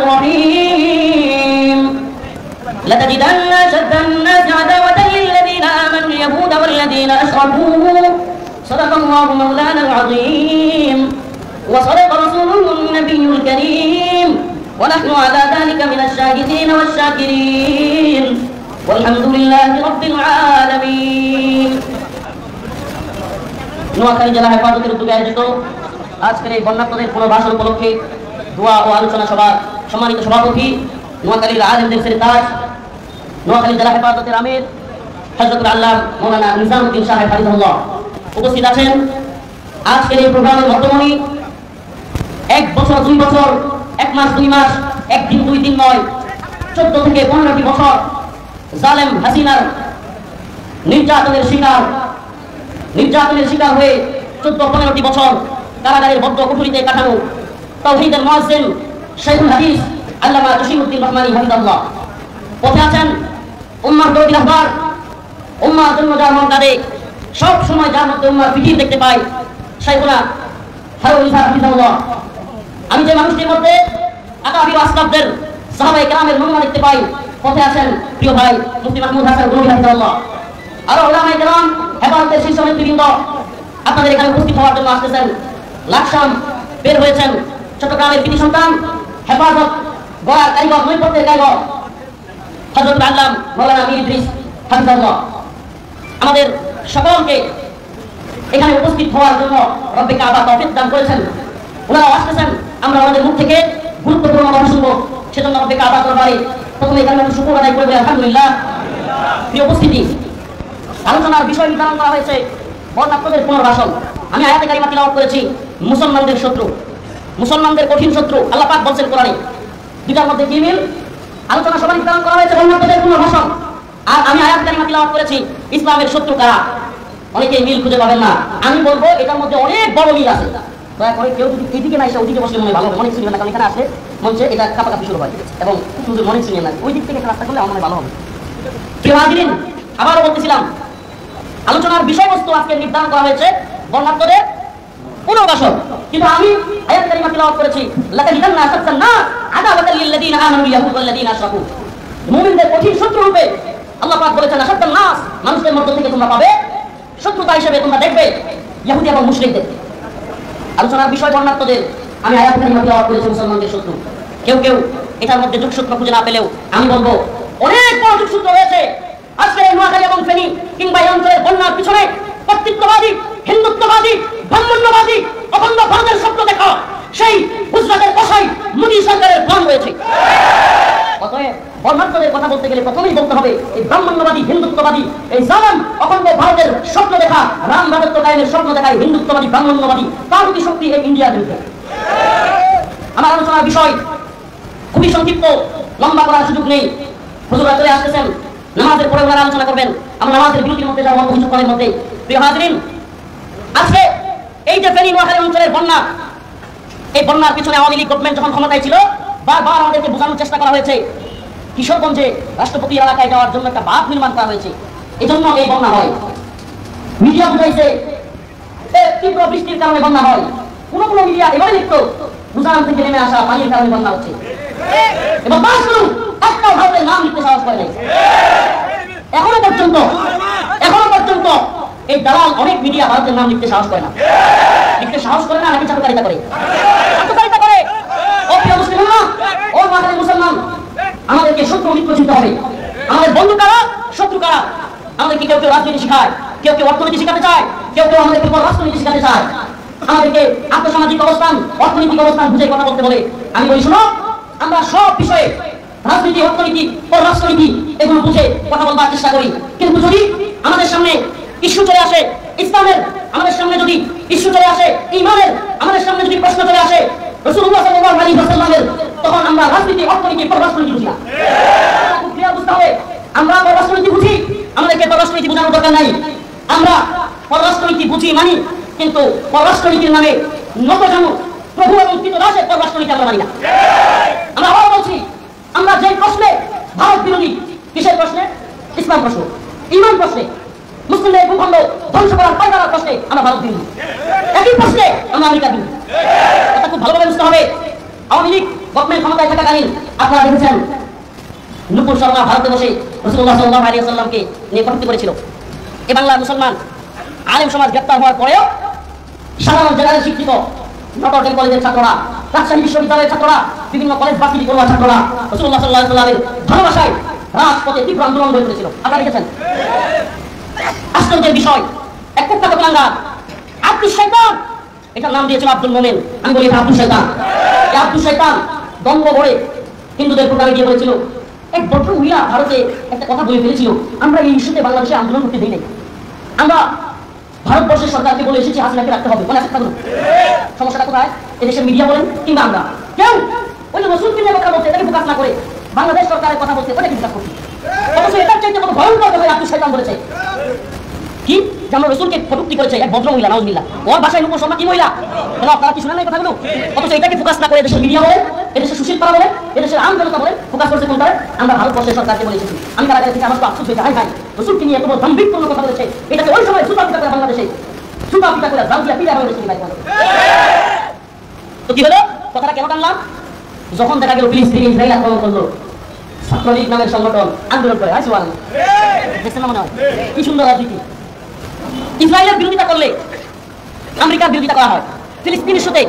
الرحيم لتجدن أشد الناس عداوة للذين آمنوا اليهود والذين أشركوا صدق الله مولانا العظيم وصدق رسوله النبي الكريم ونحن على ذلك من الشاهدين والشاكرين والحمد لله رب العالمين নোয়াখালী জেলা হেফাজতের উদ্যোগে আয়োজিত আজকের এই বন্যাপ্রদের পুনর্বাসন উপলক্ষে দোয়া ও আলোচনা সভা সম্মানিত সভাপতি নোয়াখালীর আলেমদের সেরতাজ নোয়াখালী জেলা হেফাজতের আমির হযরতুল আল্লামা মাওলানা নিজামউদ্দিন সাহেব হাফিজাহুল্লাহ উপস্থিত আছেন। আজকের এই প্রোগ্রামের মধ্যমণি 1 বছর 2 বছর 1 মাস 2 মাস 1 দিন 2 দিন নয় 14 থেকে 15টি বছর জালেম হাসিনার নির্যাতনের শিকার হয়ে 14-15টি বছর কারাগারের বদ্ধ কুঠুরিতে কাটানো তাওহীদের মুয়াজ্জিন শাইখুল হাদিস আল্লামা জসিমউদ্দিন রহমানী হাফিজাহুল্লাহ পথে আছেন উম্মাহর দরদি রাহবার উম্মার জন্য যার মন কাঁদে সব সময় যার মধ্যে উম্মার ফিকির দেখতে পাই শাইখুনা হারুন ইসা হাফিজাহুল্লাহ। আমি যে মানুষটির মধ্যে আকাবির আসলাফদের সাহাবায়ে কেরামের নমুনা দেখতে পাই পথে আছেন প্রিয় ভাই মুফতি মাহমুদ হাসান গনবী হাফিজাহুল্লাহ। আর উলামায়ে কেরাম হেফাজতের শীর্ষ নেতৃবৃন্দ আপনাদের এখানে উপস্থিত হওয়ার জন্য আসতেছেন। লাকসাম বের হয়েছেন চট্টগ্রামের কৃতি সন্তান হেফাজত গড়ার কারিগর নৈপথ্যের কারিগর হযরত আল্লামা মাওলানা মীর ইদ্রিস হাফিজাহুল্লাহ। আমাদের সকলকে এখানে উপস্থিত হওয়ার জন্য রব্বে কাবা তৌফিক দান করেছেন। ওনারা আসতেছেন, আমরা আমাদের মুখ থেকে গুরুত্বপূর্ণ কথা শুনবো, সেজন্য রব্বে কাবা দরবারে প্রথমে এখানে আমি শুকর আদায় করব আলহামদুলিল্লাহ। প্রিয় উপস্থিতি, আলোচনার বিষয় নির্ধারণ করা হয়েছে বন্যাপ্রদের পুনর্বাসন। আমি আয়াতে কারিমা তিলাওয়াত করেছি মুসলমানদের শত্রু, মুসলমানদের কঠিন শত্রু আল্লাহ পাক বলেন কোরআনে। দুটার মধ্যে কি মিল? আলোচনা সভা নির্ধারণ করা হয়েছে বন্যাপ্রদের পুনর্বাসন, আর আমি আয়াত কারিমা তিলাওয়াত করেছি ইসলামের শত্রু কারা। অনেকে মিল খুঁজে পাবেন না, আমি বলবো এটার মধ্যে অনেক বড় মিল আছে। দয়া করে কেউ যদি এইদিকে না এসে ওইদিকে বসলে মনে ভালো হবে, মনে শুনবে না, কারণ এখানে আসলে মঞ্চে এটা কাপাকাপি শুরু হয় এবং শুধু মনে শুনিয়ে না, ওই দিক থেকে একটা রাস্তা করলে আমার মনে ভালো হবে। কেউ হাজিরিন, আবারও বলতেছিলাম আলোচনার বিষয়বস্তু আজকে নির্ধারণ করা হয়েছে বন্যাপ্রদের পুনর্বাসন, কিন্তু আমি আয়াত কারিমা তিলাওয়াত করেছি লাতাজিদান্না আশাদ্দান নাস আদাওয়াতাল লিল্লাযিনা আমানুল ইয়াহুদ ওয়াল্লাযিনা আশরাকু। মুমিনদের কঠিন শত্রু রূপে আল্লাহ পাক বলেছেন আশাদ্দান নাস, মানুষের মধ্য থেকে তোমরা পাবে শত্রুতা হিসেবে তোমরা দেখবে ইহুদি এবং মুশরিকদের। আলোচনার বিষয় বন্যাপ্রদের, আমি আয়াত কারিমা তিলাওয়াত করেছি মুসলমানদের শত্রু। কেউ কেউ এটার মধ্যে যোগসূত্র খুঁজে না পেলেও আমি বলবো অনেক বড় যোগসূত্র রয়েছে। আজকে নোয়াখালী এবং ফেনী কিংবা এই অঞ্চলের বন্যার পিছনে কর্তৃত্ববাদী, হিন্দুত্ববাদী, ব্রাহ্মণ্যবাদী অখণ্ড ভারতের স্বপ্ন দেখা সেই গুজরাটের কসাই মোদী সরকারের প্ল্যান রয়েছে। অতএব বন্যাপ্রদের কথা বলতে গেলে প্রথমেই বলতে হবে এই ব্রাহ্মণ্যবাদী, হিন্দুত্ববাদী, এই জালেম অখণ্ড ভারতের স্বপ্ন দেখা, রাম রাজত্ব কায়েমের স্বপ্ন দেখায় হিন্দুত্ববাদী, ব্রাহ্মণ্যবাদী তারুতি শক্তি এই ইন্ডিয়ার বিরুদ্ধে। আমার আলোচনার বিষয় খুবই সংক্ষিপ্ত, লম্বা করার সুযোগ নেই। হুজুররা চলে আসতেছেন, নামাজের পরে ওনারা আলোচনা করবেন, আমরা নামাজের বিরতির মধ্যে যাবো কিছুক্ষণের মধ্যে। প্রিয় হাজিরিন, আজকে এই যে ফেনী নোয়াখালী অঞ্চলের বন্যা, এই বন্যার পিছনে আওয়ামী লীগ গভর্নমেন্ট যখন ক্ষমতায় ছিল বারবার আমাদেরকে বোঝানোর চেষ্টা করা হয়েছে কিশোরগঞ্জে রাষ্ট্রপতি এলাকায় যাওয়ার জন্য একটা বাঁধ নির্মাণ করা হয়েছে, এই জন্য এই বন্যা হয়। মিডিয়া বুঝাইছে তীব্র বৃষ্টির কারণে বন্যা হয়, কোন কোন মিডিয়া এবারে লিখতো গুজরাট থেকে নেমে আসা পানির কারণে বন্যা হচ্ছে, এবং একটা ভারতের নাম লিখতে সাহস করে নাই। এখনো পর্যন্ত এই দালাল অনেক মিডিয়া ভারতের নাম লিখতে সাহস করে না, নাকি চাটুকারিতা করে। ও প্রিয় মুসলিমরা, ও নোয়াখালীর মুসলমান, আমাদেরকে শত্রু মিত্র চিনতে হবে। আমাদের বন্ধু কারা, শত্রু কারা। আমাদেরকে কেউ কেউ রাজনীতি শিখায়, কেউ কেউ অর্থনীতি শিখাতে চায়, কেউ কেউ আমাদেরকে রাষ্ট্রনীতি শিখাতে চায়, আমাদেরকে আর্থসামাজিক অবস্থান, অর্থনৈতিক অবস্থান বুঝে কথা বলতে বলে। আমি বলি শুনো, আমরা সব বিষয়ে রাজনীতি, অর্থনীতি, পররাষ্ট্রনীতি এগুলো বুঝে কথা বলবার চেষ্টা করি, কিন্তু যদি আমাদের সামনে ইস্যু চলে আসে ইসলামের, আমাদের সামনে যদি ইস্যু চলে আসে ঈমানের, আমাদের সামনে যদি প্রশ্ন চলে আসে রাসূলুল্লাহ সাল্লাল্লাহু আলাইহি ওয়াসাল্লামের, তখন আমরা রাজনীতি, অর্থনীতি, পররাষ্ট্রনীতি বুঝি না। খুব ক্লিয়ার বুঝতে হবে, আমরা পররাষ্ট্রনীতি বুঝি, আমাদেরকে পররাষ্ট্রনীতি বোঝানোর দরকার নাই। আমরা পররাষ্ট্রনীতি বুঝি মানি, কিন্তু পররাষ্ট্রনীতির নামে নতজানু প্রভু এবং কৃতদাসের পররাষ্ট্রনীতি আমরা মানি না। আমরা আবার বলছি, আমরা যে প্রশ্নে ভারত বিরোধী, কিসের প্রশ্নে? ইসলাম প্রশ্ন, ঈমান প্রশ্নে, মুসলিমদের ভূখণ্ড ধ্বংস করার পায়তারার প্রশ্নে আমরা ভারত বিরোধী। একই প্রশ্নে আমরা আমেরিকা বিরোধী। এটা খুব ভালোভাবে বুঝতে হবে। আওয়ামী লীগ গভর্নমেন্ট ক্ষমতায় থাকাকালীন আপনারা দেখেছেন নুপুর শর্মা ভারতে বসে রাসূলুল্লাহ সাল্লাল্লাহু আলাইহি ওয়াসাল্লামকে নিয়ে কটূক্তি করেছিল। এ বাংলার মুসলমান আলেম সমাজ গ্রেপ্তার হওয়ার পরেও সাধারণ জেনারেল শিক্ষিত নটর ডেম কলেজের ছাত্ররা, রাজশাহী বিশ্ববিদ্যালয়ের ছাত্ররা, বিভিন্ন কলেজ ভার্সিটি পড়ুয়া ছাত্ররা রাসূলুল্লাহ সাল্লাল্লাহু আলাইহি ওয়াসাল্লামের ভালোবাসায় রাজপথে তীব্র আন্দোলন গড়ে তুলেছিল। আপনারা দেখেছেন। আশ্চর্যের বিষয়, এক কুখ্যাত কুলাঙ্গার আব্দুল শয়তান, এটার নাম দিয়েছিল আব্দুল মোমেন। আমি বলি এটা আব্দুল শয়তান। এই আব্দুল শয়তান দম্ভ ভরে হিন্দুদের প্রোগ্রামে গিয়ে বলেছিল, এক বড় মহিলা ভারতে একটা কথা বলে ফেলেছিল, আমরা এই ইস্যুতে বাংলাদেশে আন্দোলন করতে দিই নাই। আমরা ভারতবর্ষের সরকারকে বলে এসেছি হাসিনাকে রাখতে হবে। মনে আছে? সমস্যাটা কোথায়? এদেশের মিডিয়া বলেন কিংবা আমরা কেউ ওই যে রসুলকে নিয়ে কথা বলতে এটাকে ফোকাস না করে বাংলাদেশ সরকারের কথা বলতে ওটাকে ফোকাস করছি। অবশ্য এটার চাইতে কত ভয়ঙ্কর কথা আব্দুল শয়তান বলেছে কি, যে আমরা রসুলকে কটূক্তি করেছে এক ভদ্র মহিলা, নাউজুবিল্লাহ। ওর বাসায় নুপুর শর্মা কি মহিলা? কেন আপনারা কি শুনেন না এই কথাগুলো? অথচ এটাকে ফোকাস না করে এদেশের মিডিয়া বলে, এদেশের সুশীল পাড়া বলে, এদেশের আম জনতা বলে ফোকাস করছে কোনটা? আমরা ভারতবর্ষের সরকারকে বলে এসেছি। আমি কারাগারে থেকে আমার তো আফসোস হয়েছে, হাই হাই রসুলকে নিয়ে এত বড় দাম্ভিকপূর্ণ কথা বলেছে, এটাকে ওই সময় সুতা পিটা করে বাংলাদেশে সুতা পিটা করে জালদিয়া পিটা হয়ে গেছে। তো কি হলো? কথাটা কেন টানলাম? যখন দেখা গেল ফিলিস্তিন ইসরায়েল আক্রমণ করলো, ছাত্রলীগ নামের সংগঠন আন্দোলন করে আসে বলেন, দেখছেন না মনে হয়? কি সুন্দর রাজনীতি। ইসরায়েলের বিরোধিতা করলে আমেরিকার বিরোধিতা করা হয়, ফিলিস্তিন ইস্যুতে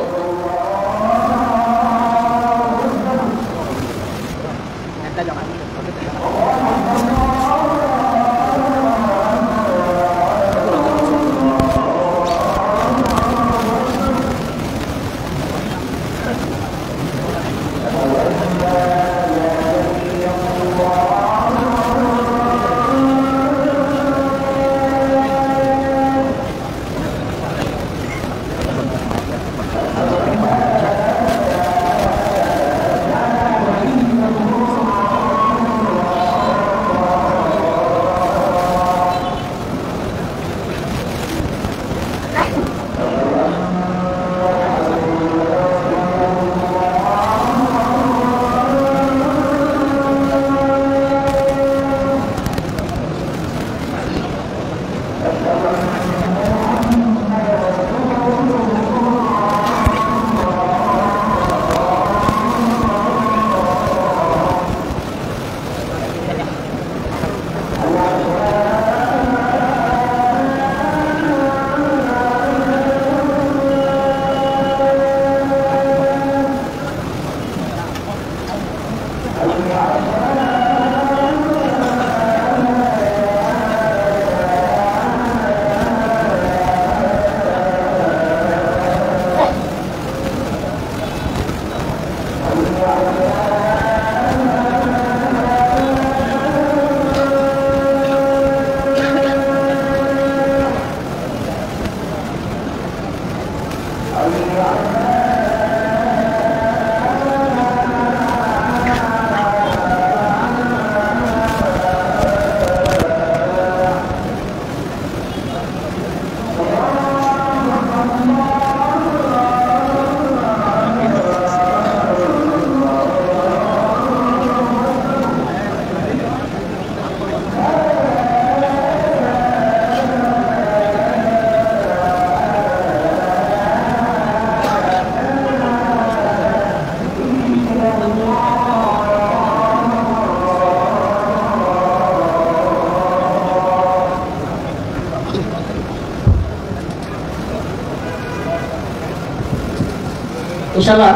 ইনশাআল্লাহ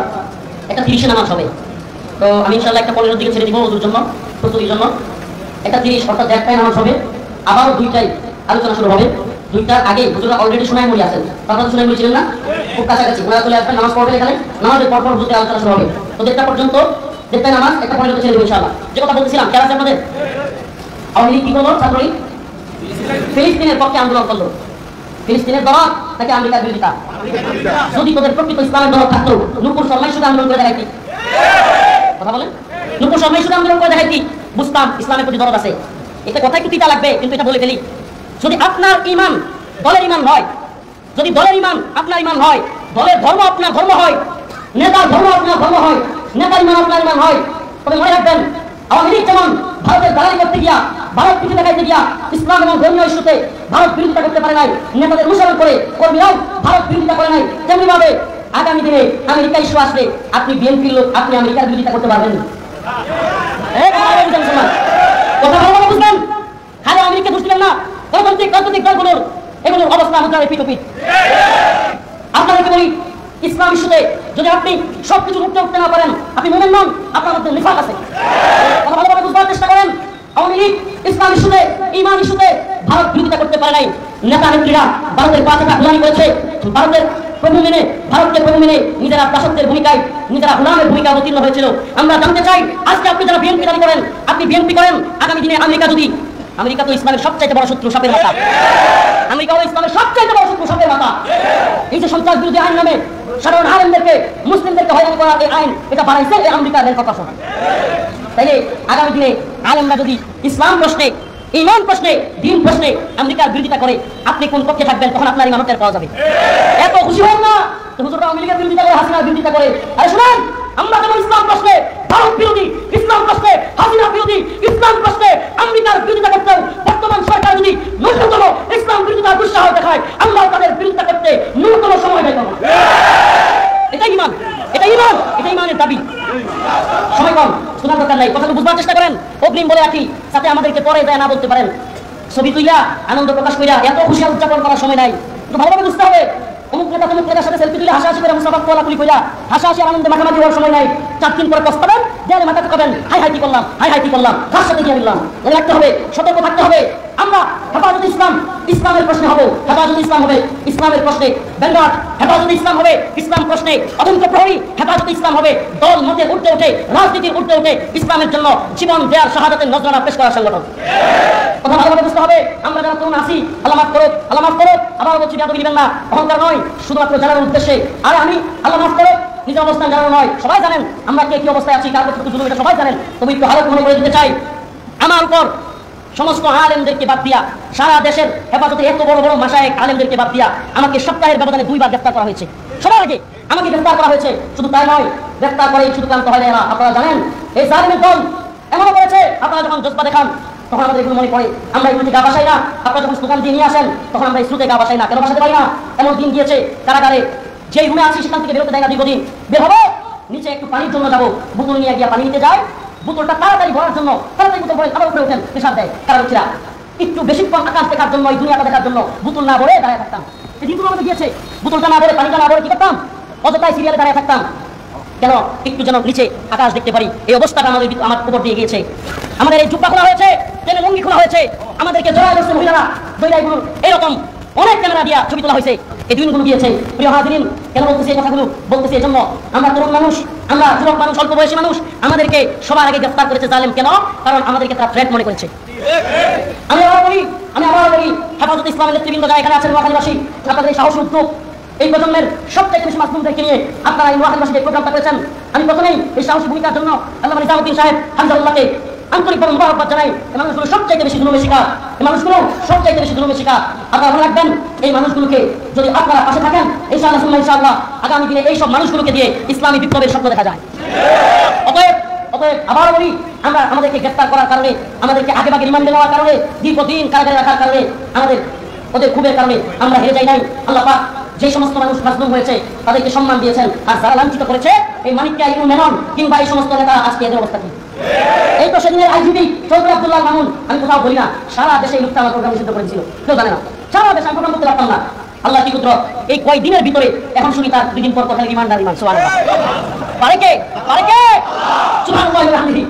একটা 30-এ নামাজ হবে। তো আমি ইনশাআল্লাহ একটা 15-এর দিকে ছেড়ে দিব ওদের জন্য, প্রস্তুতির জন্য। একটা 30 অর্থাৎ 1টায় নামাজ হবে, আবার 2টায় আলোচনা শুরু হবে। 2টার আগে হুজুরা অলরেডি সোনাইমুড়ি আছেন, আপনারা সোনাইমুড়ি ছিলেন না? খুব কাছাকাছি ওনারা চলে আসবেন, নামাজ পড়বেন এখানে। নামাজের পরপর হুজুরের আলোচনা শুরু হবে। তো 1টা পর্যন্ত 1টায় নামাজ, একটা 15-তে ছেড়ে দিব ইনশাআল্লাহ। যে কথা বলছিলাম, খেয়াল আছে আপনাদের? আওয়ামী লীগ কি করলো? ছাত্রলীগ ফিলিস্তিনের পক্ষে আন্দোলন করলো। ফিলিস্তিনের দরদ নাকি আমেরিকার বিরোধিতা? যদি তোদের প্রকৃত ইসলামের দরদ থাকতো নুপুর শর্মাই শুধু আন্দোলন করে দেখাইতি। কথা বলেন, নুপুর শর্মাই শুধু আন্দোলন করে দেখাইতি, বুঝতাম ইসলামের প্রতি দরদ আছে। এটা কথা একটু তিতা লাগবে, কিন্তু এটা বলে ফেলি। যদি আপনার ইমান দলের ইমান হয়, যদি দলের ইমান আপনার ইমান হয়, দলের ধর্ম আপনার ধর্ম হয়, নেতার ধর্ম আপনার ধর্ম হয়, নেতার ইমান আপনার ইমান হয়, তবে মনে রাখবেন আওয়ামী লীগ যেমন ভারতের দালালি করতে গিয়া, ভারত পিছু দেখাইতে গিয়া ইসলাম এবং ধর্মীয় ইস্যুতে ভারত বিরোধিতা করতে পারে নাই, নেতাদের অনুসরণ করে কর্মীরাও ভারত বিরোধিতা করে নাই, তেমনি ভাবে আগামী দিনে আমেরিকা ইস্যু আসলে আপনি বিএনপির লোক, আপনি আমেরিকার বিরোধিতা করতে পারবেন না। কথা ভালো বুঝবেন, খালি আমেরিকা দোষ দিবেন না। রাজনৈতিক দলগুলোর এগুলোর অবস্থা মুদ্রায় পিঠোপিঠ। আপনাদেরকে বলি, ইসলাম ইস্যুতে যদি আপনি সবকিছু উঠতে না পারেন, আপনি মুমিন নন, আপনার মধ্যে নিফাক আছে। কথা ভালোভাবে বুঝবার চেষ্টা করেন। আওয়ামী লীগ ইসলাম ইস্যুতে, ঈমান ইস্যুতে ভারত বিরোধিতা করতে পারে নাই। নেতা নেত্রীরা ভারতের পাঁচটা গোলামি করেছে, ভারতের প্রভু মেনে, ভারতকে প্রভু মেনে নিজেরা দাসত্বের ভূমিকায়, নিজেরা গোলামের ভূমিকা অবতীর্ণ হয়েছিল। আমরা জানতে চাই, আজকে আপনি যারা বিএনপি দাবি করেন, আপনি বিএনপি করেন, আগামী দিনে আমেরিকা তো ইসলামের সবচাইতে বড় শত্রু, সাপের মাথা। আমেরিকা হলো ইসলামের সবচাইতে বড় শত্রু, সাপের মাথা। এই যে সন্ত্রাস বিরোধী আইন নামে সাধারণ আলেমদেরকে, মুসলিমদেরকে হয়রানি করার এই আইন, এটা বানাইছে এই আমেরিকার রেল কর্পোরেশন। তাইলে আগামী দিনে আলেমরা যদি ইসলাম প্রশ্নে, ঈমান প্রশ্নে, দ্বীন প্রশ্নে আমেরিকার বিরোধিতা করে, আপনি কোন পক্ষে থাকবেন, তখন আপনার ঈমান টের পাওয়া যাবে। এত খুশি হন না হুজুররা আমেরিকার বিরোধিতা করে, হাসিনার বিরোধিতা করে। আরে শুনুন, আমরা যেমন ইসলাম প্রশ্নে ভারত বিরোধী, ইসলাম প্রশ্নে হাসিনা বিরোধী, ইসলাম প্রশ্নে আমেরিকার বিরোধিতা করতেও বর্তমান সরকার যদি ন্যূনতম ইসলাম বিরোধিতার দুঃসাহস দেখায়, আমরা তাদের বিরোধিতা করতে ন্যূনতম সময় ব্যয় করব। এটাই ঈমান, এটাই ঈমান, এটাই ঈমানের দাবি। সময় কম, শোনার দরকার নাই, কথাটা বুঝবার চেষ্টা করেন। অগ্রিম বলে রাখি, যাতে আমাদেরকে পরে যায় না বলতে পারেন। ছবি তুইলা আনন্দ প্রকাশ কইরা এত খুশি উদযাপন করার সময় নাই। একটু ভালোভাবে বুঝতে হবে, অমুক নেতা তমুক নেতার সাথে সেলফি তুলে হাসাহাসি করে, মুসাফা কোলাকুলি কইরা হাসাহাসি আনন্দে মাখামাখি হওয়ার সময় নাই। 4 দিন পরে পস্তাবেন, দেয়ালে মাথা ঠোকাবেন, হাই হাই কি করলাম, হাই হাই কি করলাম, কার সাথে গিয়ে মিললাম। মনে রাখতে হবে, সতর্ক থাকতে হবে। আমরা হেফাজতে ইসলাম, ইসলামের প্রশ্নে হবো, হেফাজতে ইসলাম হবে ইসলামের প্রশ্নে ব্যান্ডার্ড, হেফাজতে ইসলাম হবে ইসলাম প্রশ্নে অতন্ত্র প্রহরী, হেফাজতে ইসলাম হবে দল মতে উঠতে উঠে, রাজনীতির উঠতে উঠে ইসলামের জন্য জীবন দেওয়ার শাহাদাতের নজরানা পেশ করার সংগঠন। কথা ভালোভাবে বুঝতে হবে। আমরা যারা তরুণ আছি, আল্লাহ মাফ করুক, আল্লাহ মাফ করুক। আবার বলছি, বেয়াদবি দিবেন না, অহংকার নয়, শুধুমাত্র জানার উদ্দেশ্যে। আরে আমি আল্লাহ মাফ করুক, নিজের অবস্থান জানানো নয়, সবাই জানেন আমরা কে কি অবস্থায় আছি, কার প্রতি জুলুম, এটা সবাই জানেন। তবে একটু হালকা মনে করে দিতে চাই, আমার উপর সমস্ত আলেমদেরকে বাদ দিয়া, সারা দেশের হেফাজতে এত বড় বড় মাশায়েখ আলেমদেরকে বাদ দিয়া আমাকে সপ্তাহের ব্যবধানে 2 বার গ্রেফতার করা হয়েছে। সবার আগে আমাকে গ্রেফতার করা হয়েছে। শুধু তাই নয়, গ্রেফতার করে শুধু ক্লান্ত হয় না। আপনারা জানেন, এই জালিমের দল এমনও করেছে, আপনারা যখন জজবা দেখান তখন আমাদের এগুলো মনে পড়ে। আমরা এগুলোতে গা বাসাই না। আপনারা যখন স্লোগান দিয়ে নিয়ে আসেন, তখন আমরা স্রোতে গা বাসাই না। কেন বাসাতে পারি না? এমন দিন গিয়েছে কারাগারে, যেই রুমে আছি সেখান থেকে বেরোতে দেয় না দীর্ঘদিন। বের হবো, নিচে একটু পানির জন্য যাবো, বোতল নিয়ে গিয়ে পানি নিতে যায়, বোতলটা তাড়াতাড়ি ভরার জন্য তাড়াতাড়ি বোতল ভরে আবার উপরে ওঠেন, পেশাব দেয় কারারক্ষীরা। একটু বেশিক্ষণ আকাশ দেখার জন্য, এই দুনিয়াটা দেখার জন্য বোতল না ভরে দাঁড়িয়ে থাকতাম। এই দিনগুলো আমাদের গিয়েছে, বোতলটা না ভরে, পানিটা না ভরে কি করতাম? অযথায় সিরিয়ালে দাঁড়িয়ে থাকতাম। কেন? একটু যেন নিচে আকাশ দেখতে পারি। এই অবস্থাটা আমার উপর দিয়ে গিয়েছে। আমাদের এই জুব্বা খোলা হয়েছে, ট্রেনে লুঙ্গি খোলা হয়েছে, আমাদেরকে জড়ায় ধরছে মহিলারা, দৈরাইগুলো এরকম অনেক ক্যামেরা দিয়া ছবি তোলা হয়েছে। এই দিনগুলো গিয়েছে। প্রিয় হাজিরিন, কেন বলতেছি এই কথাগুলো? বলতেছি এই জন্য, আমরা তরুণ মানুষ, আমরা যুবক মানুষ, অল্প বয়সী মানুষ, আমাদেরকে সবার আগে গ্রেফতার করেছে জালেম। কেন? কারণ আমাদেরকে তারা থ্রেট মনে করেছে। আমি আবার বলি, হেফাজতে ইসলামের নেতৃবৃন্দ যারা এখানে আছেন, নোয়াখালীবাসী, আপনাদের এই সাহসী উদ্যোগ, এই প্রজন্মের সবচেয়ে বেশি মাসলুমদেরকে নিয়ে আপনারা এই নোয়াখালীবাসীকে এই প্রোগ্রামটা করেছেন। আমি প্রথমেই এই সাহসী ভূমিকার জন্য আল্লামা নিজামুদ্দিন সাহেব হামজাউল্লাহকে আন্তরিকভাবে মুবারকবাদ জানাই। এই মানুষগুলো সবচাইতে বেশি জুলুমের শিকার, এই মানুষগুলো সবচাইতে বেশি জুলুমের শিকার। আপনারা মনে রাখবেন, এই মানুষগুলোকে যদি আপনারা পাশে থাকেন, ইনশাআল্লাহ আগামী দিনে এই সব মানুষগুলোকে দিয়ে ইসলামী বিপ্লবের স্বপ্ন দেখা যায়। অতএব আবার বলি, আমরা আমাদেরকে গ্রেফতার করার কারণে, আমাদেরকে আগে ভাগে রিমান্ডে নেওয়ার কারণে, দীর্ঘদিন কারাগারে রাখার কারণে, ওদের ক্ষোভের কারণে আমরা হেরে যাই নাই। আল্লাহ পাক যে সমস্ত মানুষ মাজলুম হয়েছে তাদেরকে সম্মান দিয়েছেন, আর যারা লাঞ্ছিত করেছে, এই মানিককে ইবনে মেনন কিংবা এই সমস্ত নেতা, আজকে এদের অবস্থা কি? এই তো সেদিনের আইজিপি চৌধুরী আব্দুল্লাহ মামুন, আমি কোথাও বলি না, সারা দেশে এই লোকটা আমার প্রোগ্রাম নিষিদ্ধ করেছিল, কেউ জানে না। সারা দেশে আমি প্রোগ্রাম করতে পারতাম না। আল্লাহ কি কুদরত, এই কয় দিনের ভিতরে এখন শুনি তার 2 দিন পর কথা রিমান্ড। সুবহানাল্লাহ। পারে কে? সুবহানাল্লাহ ওয়া বিহামদিহি।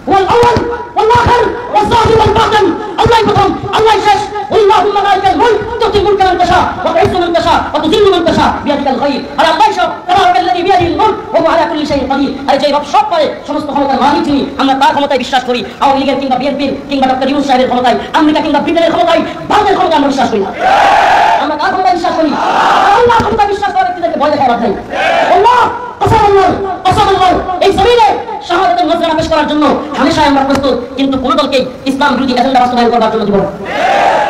হুয়াল আউয়াল ওয়াল আখির ওয়াল যাহির ওয়াল বাতিন। আল্লাহই প্রথম, আল্লাহই শেষ। আল্লাহুম্মা মালিকাল মুলক তুতিল মুলকা মান তাশা ওয়া তুইজ্জু মান তাশা ওয়া তুযিল্লু মান তাশা বিয়াদিকাল খায়র। আর আল্লাহই সব, তাবারাকাল্লাযী বিয়াদিহিল মুলক ওয়া হুয়া আলা কুল্লি শাইইন কাদির। আর যে রব সব পারে, সমস্ত ক্ষমতার মালিক যিনি, আমরা তার ক্ষমতায় বিশ্বাস করি। আওয়ামী লীগের কিংবা বিএনপির কিংবা ডক্টর ইউনূস সাহেবের ক্ষমতায়, আমেরিকা কিংবা ব্রিটেনের ক্ষমতায়, ভারতের ক্ষমতায় আমরা বিশ্বাস করি না। আমরা তার ক্ষমতায় বিশ্বাস করি। আল্লাহর ক্ষমতায় বিশ্বাস করার ব্যক্তিদেরকে ভয় দেখায় বাদ নাই। আল্লাহ কসম, এই জমিনে শাহাদাতের নজরানা পেশ করার জন্য হামেশাই আমরা প্রস্তুত, কিন্তু কোন দলকে ইসলাম বিরোধী এজেন্ডা বাস্তবায়ন করবার জন্য দিব না।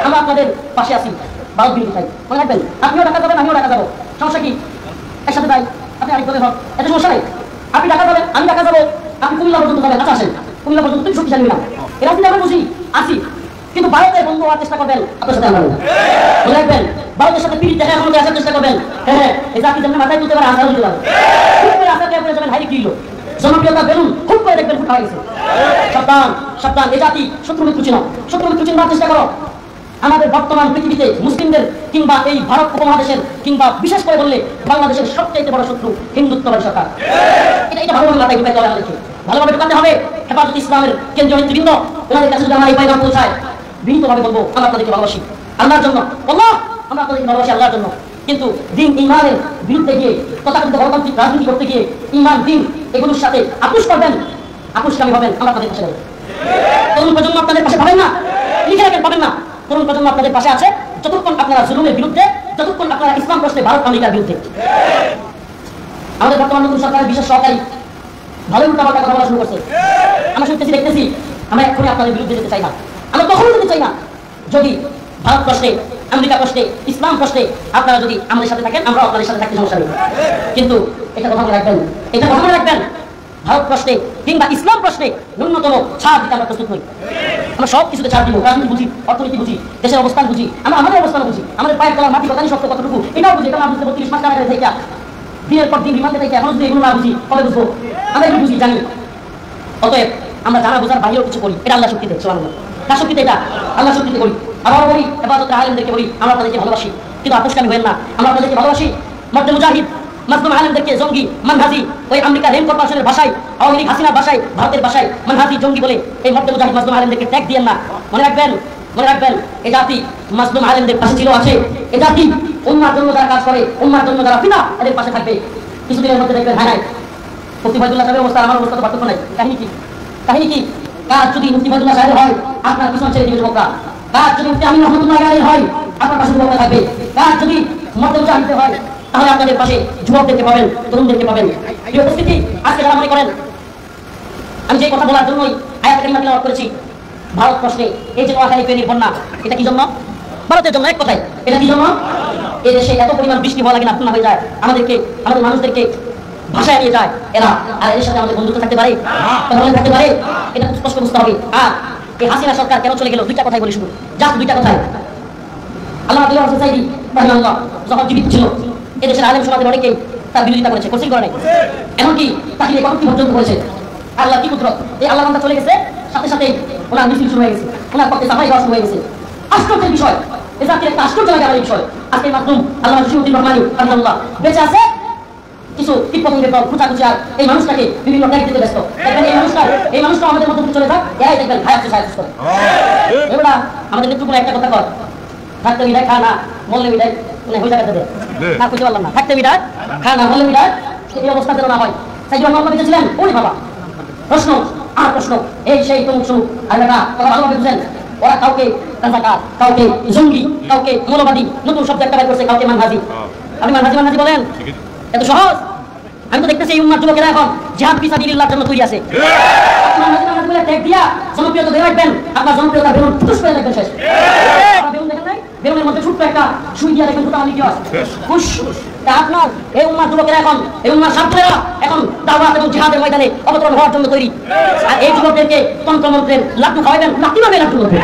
আমরা আপনাদের পাশে আছি, ভারত বিরোধী চাই, মনে রাখবেন। আপনিও ঢাকা যাবেন, আমিও ঢাকা যাবো, সমস্যা কি? একসাথে যাই, আপনি আরেক দলে হন, এতে সমস্যা নেই। আপনি ঢাকা যাবেন, আমি ঢাকা যাবো, আপনি কুমিল্লা পর্যন্ত যাবেন। আচ্ছা আসেন, কুমিল্লা পর্যন্ত তুমি শক্তিশালী না, এরা কিন্তু আমরা বুঝি আসি, কিন্তু ভারতের বন্ধু হওয়ার চেষ্টা করবেন, আপনার সাথে আমরা মনে রাখবেন। ভারতের সাথে পিড়িত দেখা এখনো আসার চেষ্টা করবেন, হ্যাঁ এই জাতি যেমন মাথায় তুলতে পারে আসার দিতে পারে, খুব করে আসার দিয়ে যাবেন হাইরে কিলো জনপ্রিয়তা বেলুন খুব করে দেখবেন ফুটা হয়ে গেছে। সাবধান সাবধান, এই জাতি শত্রু মিত্র চিনো, শত্রু মিত্র চিনবার চেষ্টা করো। আমাদের বর্তমান পৃথিবীতে মুসলিমদের কিংবা এই ভারত উপমহাদেশের কিংবা বিশেষ করে বললে বাংলাদেশের সবচেয়ে বড় শত্রু হিন্দুত্ববাদী সরকার। এটা ভালোভাবে মাথায় ঢুকাইতে হবে, আমাদেরকে ভালোভাবে ঢুকাতে হবে। হেফাজত ইসলামের কেন্দ্রীয় নেতৃবৃন্দ, ওনাদের কাছে যদি আমার এই পায়গাম পৌঁছায়, বিনীতভাবে বলবো আমরা আপনাদেরকে ভালোবাসি আল্লাহর জন্য, আল্লাহ আমরা আপনাদেরকে ভালোবাসি আল্লাহর জন্য। কিন্তু দিন ইমানের বিরুদ্ধে গিয়ে তথাকথিত গণতান্ত্রিক রাজনীতি করতে গিয়ে ইমান দিন এগুলোর সাথে আপোষ করবেন, আপোষকামী হবেন, আমরা আপনাদের পাশে নেই। তরুণ প্রজন্ম আপনাদের পাশে পাবেন না, লিখে রাখেন পাবেন না। তরুণ প্রজন্ম আপনাদের পাশে আছে যতক্ষণ আপনারা জুলুমের বিরুদ্ধে, যতক্ষণ আপনারা ইসলাম প্রশ্নে ভারত আমেরিকার বিরুদ্ধে। আমাদের বর্তমান নতুন সরকারের বিশেষ সহকারী ভালোই উল্টাপাল্টা কথা বলা শুরু করছে। আমরা শুনতেছি, দেখতেছি, আমরা এক্ষুনি আপনাদের বিরুদ্ধে যেতে চাই না, আমরা কখনো যেতে চাই না। যদি ভারত প্রশ্নে, আমেরিকা প্রশ্নে, ইসলাম প্রশ্নে আপনারা যদি আমাদের সাথে থাকেন, আমরা আপনাদের সাথে থাকতে সমস্যা নেই। কিন্তু এটা কথা মনে রাখবেন, এটা কথা মনে রাখবেন, ভারত প্রশ্নে কিংবা ইসলাম প্রশ্নে ন্যূনতম ছাড় দিতে আমরা প্রস্তুত নই। আমরা সব কিছুতে ছাড় দিব, রাজনীতি বুঝি, অর্থনীতি বুঝি, দেশের অবস্থান বুঝি, আমরা আমাদের অবস্থান বুঝি, আমাদের পায়ের তলার মাটি কথানি শক্ত কতটুকু এটাও বুঝি। এটা আমরা বুঝতে 32 মাস কারাগারে থেকে দিনের পর দিন রিমান্ডে থেকে এখন যদি এগুলো না বুঝি কবে বুঝবো? আমরা এগুলো বুঝি, জানি। অতএব আমরা জানা বোঝার বাইরেও কিছু করি, এটা আল্লাহ শক্তিতে, সুবহানাল্লাহ। কার শক্তিতে? এটা আল্লাহ শক্তিতে করি। আবার বলি, হেফাজতের আলেমদেরকে বলি, আমরা আপনাদেরকে ভালোবাসি, কিন্তু আপোষকামী হবেন না। আমরা আপনাদেরকে ভালোবাসি। মর্দে মুজাহিদ মাজলুম আলেমদেরকে জঙ্গি, মানহাজি, ওই আমেরিকা রেন কর্পোরেশনের ভাষায়, আওয়ামী লীগ হাসিনার ভাষায়, ভারতের ভাষায় মানহাজি জঙ্গি বলে এই মর্দে মুজাহিদ মাজলুম আলেমদেরকে ট্যাগ দিয়েন না। মনে রাখবেন, মনে রাখবেন, এই জাতি মাজলুম আলেমদের পাশে ছিল, আছে। এই জাতি উম্মার জন্য যারা কাজ করে, উম্মার জন্য যারা পিতা, এদের পাশে থাকবে। কিছুদিনের মধ্যে দেখবেন, হ্যাঁ মুফতি ফয়জুল্লাহ সাহেবের অবস্থা আমার অবস্থা তো পার্থক্য নাই। কাহিনী কি? কাহিনী কি? কাজ যদি মুফতি ফয়জুল্লাহ সাহেব হয়, আপনার পিছন ছেড়ে দিবে যুবকরা। কাজ যদি মুফতি আমিন রহমতুল্লাহ আলাইহি হয়, আপনার পাশে যুবকরা থাকবে। কাজ যদি মর্দে মুজাহিদ হয়, তাহলে আপনাদের পাশে যুবকদেরকে পাবেন, তরুণদেরকে পাবেন। এই উপস্থিতি আজকে যারা মনে করেন আমি যে কথা বলার জন্যই আয়াত কারিমা তিলাওয়াত করেছি, ভারত প্রশ্নে এই যে নোয়াখালী ফেনীর বন্যা, এটা কি জন্য? ভারতের জন্য। এক কথায় এটা কি জন্য? এই দেশে এত পরিমাণ বৃষ্টি হওয়া লাগে না, পূর্ণ হয়ে যায়, আমাদেরকে, আমাদের মানুষদেরকে ভাষায় নিয়ে যায় এরা। আর এর সাথে আমাদের বন্ধুত্ব থাকতে পারে, থাকতে পারে, এটা খুব স্পষ্ট বুঝতে হবে। আর এই হাসিনা সরকার কেন চলে গেল? দুইটা কথাই বলি শুধু, জাস্ট দুইটা কথাই। আল্লাহ সাইদি রাহিমাহুল্লাহ যখন জীবিত ছিল, এদেশের আলেম সমাজের অনেকেই তার বিরোধিতা করেছে, কোচিং করে নাই, এমনকি তাকে কটূক্তি পর্যন্ত করেছে। আল্লাহ কি কুদরত, এই আল্লাহ বান্দা চলে গেছে, সাথে সাথে ওনার মিছিল শুরু হয়ে গেছে, ওনার পক্ষে সাফাই গাওয়া শুরু হয়ে গেছে। আশ্চর্যের বিষয়, এ জাতির একটা আশ্চর্য লাগে আমার এই বিষয়। আজকে মাধ্যম আল্লাহ জসিমউদ্দিন রহমানী রাহিমাহুল্লাহ বেঁচে আছে, কিছু কীটপতঙ্গের দল খুঁচাখুচি আর এই মানুষটাকে বিভিন্ন ট্যাগ দিতে ব্যস্ত। দেখবেন এই মানুষটা আমাদের মধ্যে চলে যাক, এরাই দেখবেন খায়াচ্ছে সাহায্য করে। এগুলা আমাদের নেতৃত্ব একটা কথা কর, থাকতে বিদায় খা না, মরলে বিদায় হয়ে যাবে দেবে না, খুঁজে পারলাম না, থাকতে বিদায় খা না, মরলে বিদায়, এই অবস্থা যেন না হয়। সাইদি রহমান বেঁচেছিলেন, ওরে বাবা, প্রশ্ন আর প্রশ্ন, এই সেই তমুক সুমুক, আর এটা কথা ভালোভাবে বুঝেন। ওরা কাউকে রাজাকার, কাউকে জঙ্গি, কাউকে মৌলবাদী, নতুন শব্দ একটা বের করছে, কাউকে মানহাজি। আপনি মানহাজি বলেন, এত সহজ? আমি তো দেখতেছি এই উম্মার যুবকেরা এখন জিহাদ ফি সাবিলিল্লাহর জন্য তৈরি আছে। মানহাজি বলে ট্যাগ দিয়া জনপ্রিয়তা ধরে রাখবেন, আপনার জনপ্রিয়তা বেলুন ফুস করে রাখবেন শেষ। বেলুন দেখেন নাই? বেলুনের মধ্যে ছোট্ট একটা সুই দিয়া দেখবেন কোথাও লিখে আছে ফুস। তা আপনার এই উম্মার যুবকেরা এখন, এই উম্মার ছাত্রেরা এখন দাওয়াত এবং জিহাদের ময়দানে অবতরণ হওয়ার জন্য তৈরি। আর এই যুবকদেরকে তন্ত্রমন্ত্রের লাড্ডু খাওয়াবেন, না কিভাবে লাড্ডু করবে?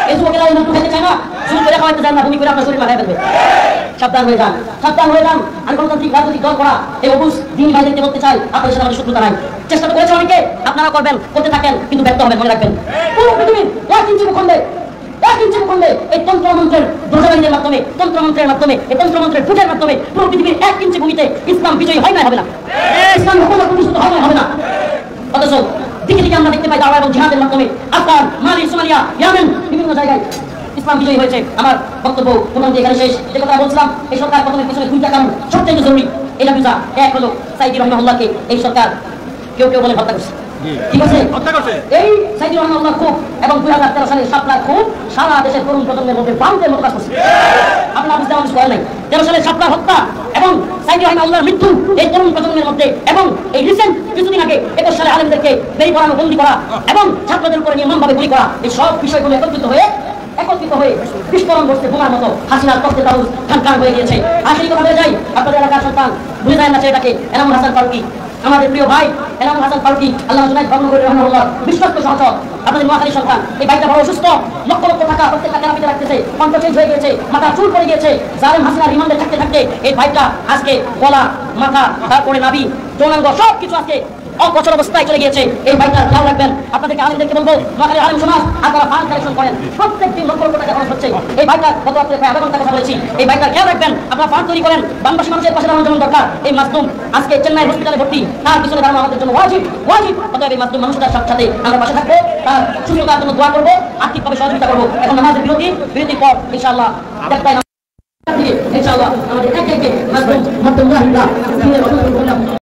এই যুবকেরা এই লাড্ডু খেতে চায় না, শুরু করে খাওয়াইতে চায় না, ভূমি করে আপনার শরীর মাথায় ফেলবে। সাবধান হয়ে যান, সাবধান হয়ে যান। আমি গণতান্ত্রিক রাজনৈতিক দল করা এই অবুজ দিন ভাইদেরকে বলতে চাই, আপনাদের সাথে আমাদের শত্রুতা নাই। চেষ্টা তো করেছে অনেকে, আপনারা করবেন, করতে থাকেন, কিন্তু ব্যর্থ হবেন, মনে রাখবেন। পুরো পৃথিবীর এক ইঞ্চি ভূখণ্ডে এই তন্ত্রমন্ত্রের ধ্বজাবাহিনীর মাধ্যমে, তন্ত্রমন্ত্রের মাধ্যমে, এই তন্ত্রমন্ত্রের ফুটের মাধ্যমে পুরো পৃথিবীর 1 ইঞ্চি ভূমিতে ইসলাম বিজয়ী হয় না, হবে না। ইসলাম হুকুমত প্রতিষ্ঠিত হয় না, হবে না। অথচ দিকে দিকে আমরা দেখতে পাই দাওয়া এবং জিহাদের মাধ্যমে আফগান, মালি, সোমালিয়া, ইয়েমেন, বিভিন্ন জায়গায় ইসলাম বিজয়ী হয়েছে। আমার বক্তব্য পুনরায় এখানে শেষ। যে কথা বলছিলাম, এই সরকার পতনের পিছনে 2টা কারণ সবচেয়ে জরুরি। এটা বুঝা, এক হলো সাইদি রাহিমাহুল্লাহকে এই সরকার কেউ কেউ বলে হত্যা করছে, ঠিক আছে? এই সাইদি রাহিমাহুল্লাহ খুব এবং 2013 সালে শাপলার খুব সারা দেশের তরুণ প্রজন্মের মধ্যে বামদের মতো কাজ করছে। আপনারা বুঝতে মানুষ করে নাই, 13 সালে শাপলার হত্যা এবং সাইদি রাহিমাহুল্লাহর মৃত্যু এই তরুণ প্রজন্মের মধ্যে, এবং এই রিসেন্ট কিছুদিন আগে 21 সালে আলেমদেরকে বেরি করানো, বন্দী করা এবং ছাত্রদের উপরে নির্মমভাবে গুলি করা, এই সব বিষয়গুলো একত্রিত হয়ে বিস্ফোরণ করতে বোমার মতো হাসিনার তত্ত্বে দারুণ খান হয়ে গিয়েছে। আর সেই কথা বলে যাই, আপনাদের এলাকার সন্তান ভুলে যায় না ছেলেটাকে, এনামুল হাসান ফারুকী, আমাদের প্রিয় ভাই এনামুল হাসান ফারুকী আল্লাহ জুনাইদ ভগ্নগরী রহমাহুল্লাহ বিশ্বস্ত সহচর আপনাদের মহাখালী সন্তান। এই ভাইটা বড় অসুস্থ, লক্ষ লক্ষ টাকা প্রত্যেকটা থেরাপিতে রাখতেছে, কণ্ঠ চেঞ্জ হয়ে গেছে, মাথা চুল পড়ে গিয়েছে। জালেম হাসিনা রিমান্ডে থাকতে থাকতে এই ভাইটা আজকে গলা, মাথা, তারপরে নাভি, যৌনাঙ্গ সব কিছু আজকে অগোচর অবস্থায় চলে গিয়েছে। এই ভাইটার খেয়াল রাখবেন। আপনাদেরকে আলেমদেরকে বলবো, মহাখালী আলেম সমাজ আপনারা ফান্ড কালেকশন করেন, প্রত্যেক দিন লক্ষ লক্ষ টাকা খরচ হচ্ছে। এই ভাইটার গত রাত্রে প্রায় আধা ঘন্টা কথা বলেছি, এই ভাইটার খেয়াল রাখবেন। আপনারা ফান্ড তৈরি করেন, বাংলাদেশি মানুষের পাশে দাঁড়ানোর জন্য দরকার। এই মাসদুম আজকে চেন্নাই হসপিটালে ভর্তি, তার পিছনে দাঁড়ানো আমাদের জন্য ওয়াজিব ওয়াজিব। অতএব এই মাসদুম মানুষটার সাথে আমরা পাশে থাকবো, তার সুস্থতার জন্য দোয়া করবো, আর্থিকভাবে সহযোগিতা করবো। এখন আমাদের বিরতির পর ইনশাআল্লাহ ইনশাআল্লাহ আমাদের এক মাসদুম